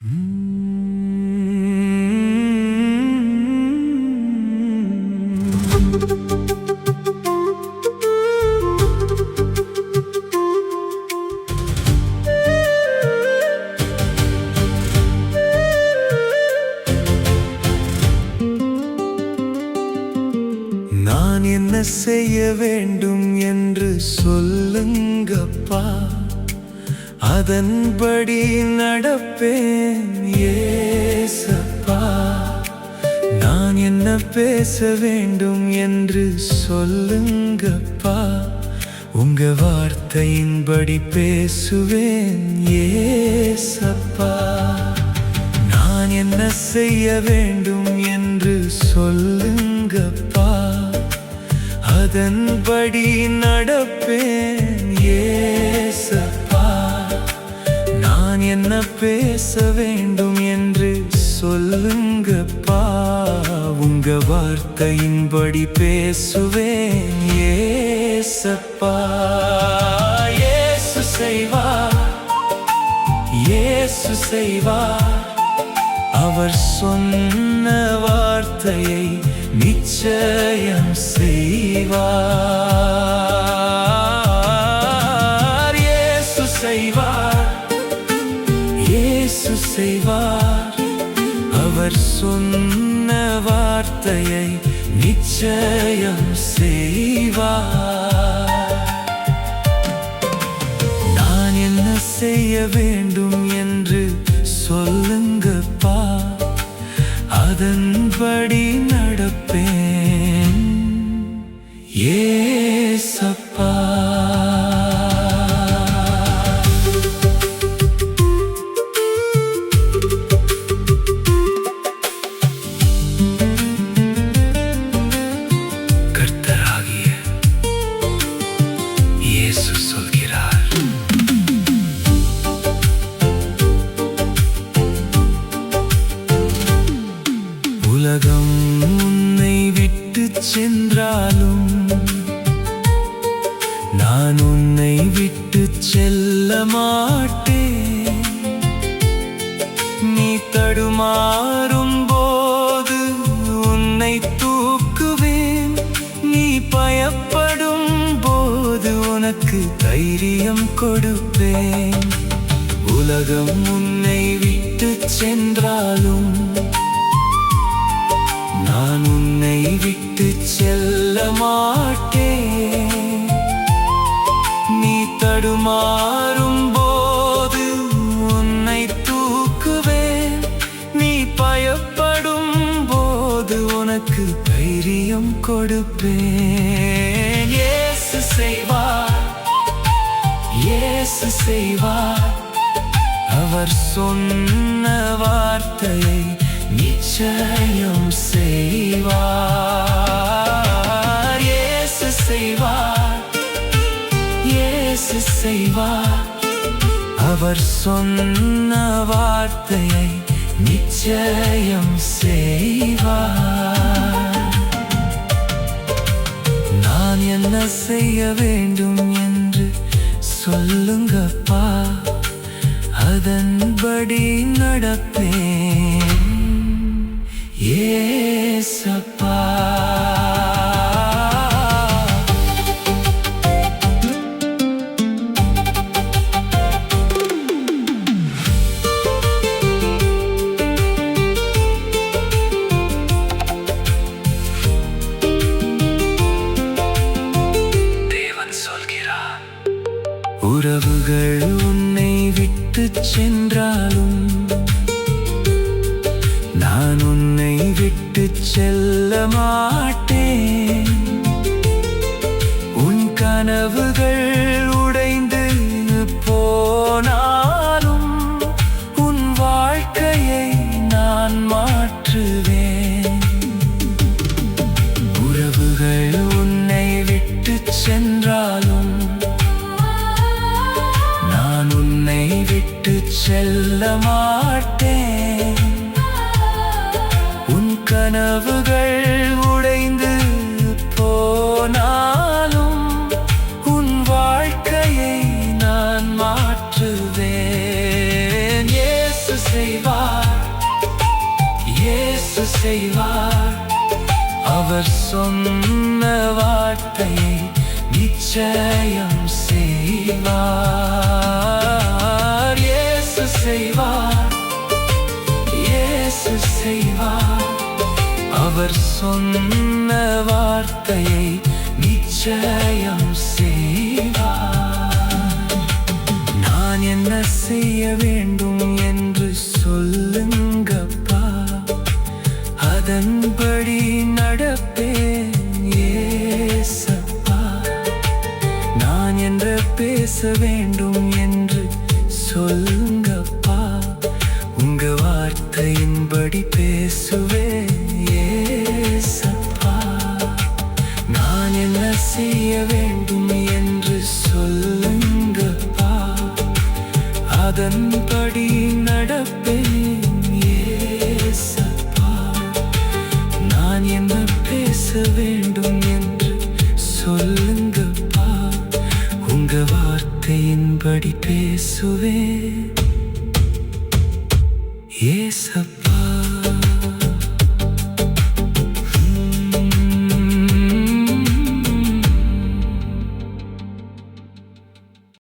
நான் என்ன செய்ய வேண்டும் என்று சொல்லுங்கப்பா, அதன்படி நடப்பேன் ஏசப்பா. நான் என்ன பேச வேண்டும் என்று சொல்லுங்கப்பா, உங்க வார்த்தையின்படி பேசுவேன் ஏசப்பா. நான் என்ன செய்ய வேண்டும் என்று சொல்லுங்கப்பா, அதன்படி நடப்பேன் ஏசப்பா. நான் என்ன பேச வேண்டும் என்று சொல்லுங்கப்பா, உங்க வார்த்தையின்படி பேசுவேன் ஏசப்பா. இயேசு செய்வார், இயேசு செய்வார், அவர் சொன்ன வார்த்தையை நிச்சயம் செய்வார். இயேசு செய்வார், இயேசு செய்வார், அவர் சொன்ன வார்த்தையை நிச்சயம் செய்வார். நான் என்ன செய்ய வேண்டும் என்று சொல்லுங்கப்பா, அதன்படி நடப்பேன் ஏசப்பா. கர்த்தராகிய இயேசு சொல்கிறார், உலகம் உன்னை விட்டு சென்றாலும் நான் உன்னை விட்டு செல்ல மாட்டேன். நீ தடுமாறும் போது உன்னை தூக்குவேன், நீ பயப்படும் போது உனக்கு தைரியம் கொடுப்பேன். உலகம் உன்னை விட்டு சென்றாலும் நான் உன்னை விட்டு செல்ல மாட்டேன். நீ தடுமாறும் போது உன்னை தூக்குவேன், நீ பயப்படும் போது உனக்கு தைரியம் கொடுப்பேன். இயேசு செய்வார், இயேசு செய்வார், அவர் சொன்ன வார்த்தையை நிச்சயம் செய்வார். இயேசு செய்வார், இயேசு செய்வார், அவர் சொன்ன வார்த்தையை நிச்சயம் செய்வார். நான் என்ன செய்ய வேண்டும் என்று சொல்லுங்கப்பா, அதன்படி நடப்பேன் ஏசப்பா. தேவன் சொல்கிறார், உறவுகள் உன்னை விட்டு சென்றாலும் நான் உன்னை விட்டு செல்ல மாட்டேன். உன் கனவுகள் உடைந்து போனாலும் உன் வாழ்க்கையை நான் மாற்றுவேன். உறவுகள் உன்னை விட்டு சென்றாலும் நான் உன்னை விட்டு செல்ல மாட்டேன். உன் கனவுகள் உடைந்து போனாலும் உன் வாழ்க்கையை நான் மாற்றுவேன். இயேசு செய்வார், இயேசு செய்வார். அவர் சொன்ன வார்த்தையை நிச்சயம் செய்வார். இயேசு செய்வார், இயேசு செய்வார். அவர் சொன்ன வார்த்தையை நிச்சயம் செய்வார். நான் என்ன செய்ய வேண்டும் என்று சொல்லுங்கப்பா, அதன்படி நடப்பேன் ஏசப்பா. நான் என்ன பேச வேண்டும் என்று சொல்லுங்கப்பா, உங்க வார்த்தையின்படி பேசுவேன் ஏசப்பா. நான் என்ன செய்ய வேண்டும் என்று சொல்லுங்கப்பா, அதன்படி நடப்பேன் ஏசப்பா. நான் என்ன பேச வேண்டும் என்று சொல்லுங்கப்பா, உங்க வார்த்தையின்படி பேசுவேன் ஏசப்பா.